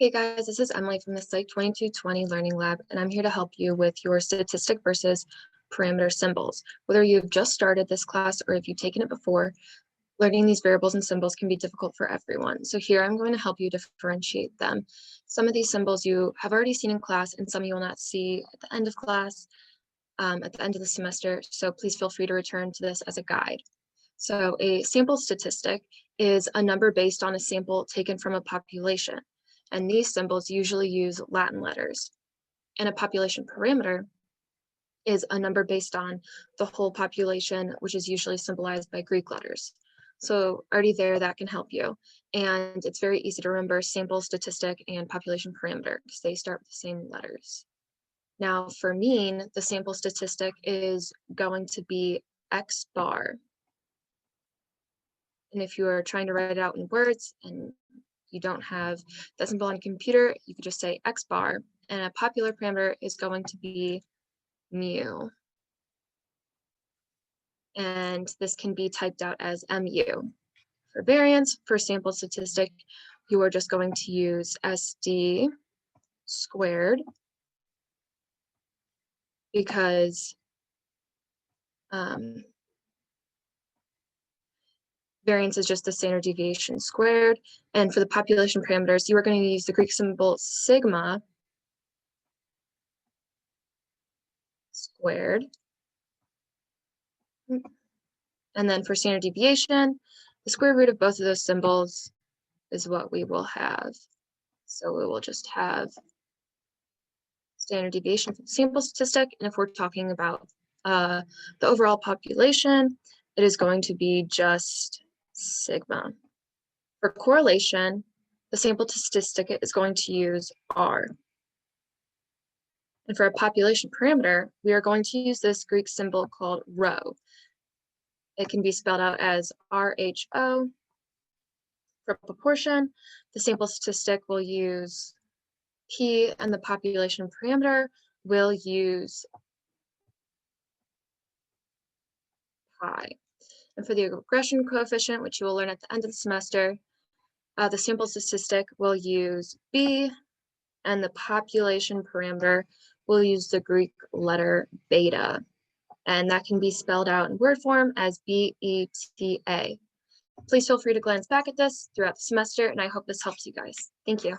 Hey guys, this is Emily from the Psych 2220 Learning Lab, and I'm here to help you with your statistic versus parameter symbols. Whether you've just started this class or if you've taken it before, learning these variables and symbols can be difficult for everyone. So here I'm going to help you differentiate them. Some of these symbols you have already seen in class and some you will not see at the end of class, at the end of the semester. So please feel free to return to this as a guide. So a sample statistic is a number based on a sample taken from a population. And these symbols usually use Latin letters. And a population parameter is a number based on the whole population, which is usually symbolized by Greek letters. So already there, that can help you. And it's very easy to remember sample statistic and population parameter because they start with the same letters. Now for mean, the sample statistic is going to be X bar. And if you are trying to write it out in words and you don't have that symbol on a computer, you could just say X bar, and a popular parameter is going to be mu. And this can be typed out as mu. For variance, for sample statistic, you are just going to use SD squared because variance is just the standard deviation squared. And for the population parameters, you are going to use the Greek symbol sigma squared. And then for standard deviation, the square root of both of those symbols is what we will have. So we will just have standard deviation for the sample statistic. And if we're talking about the overall population, it is going to be just sigma. For correlation, the sample statistic is going to use R. And for a population parameter, we are going to use this Greek symbol called rho. It can be spelled out as RHO. For proportion, the sample statistic will use P and the population parameter will use pi. And for the regression coefficient, which you will learn at the end of the semester, the sample statistic will use B, and the population parameter will use the Greek letter beta. And that can be spelled out in word form as BETA. Please feel free to glance back at this throughout the semester, and I hope this helps you guys. Thank you.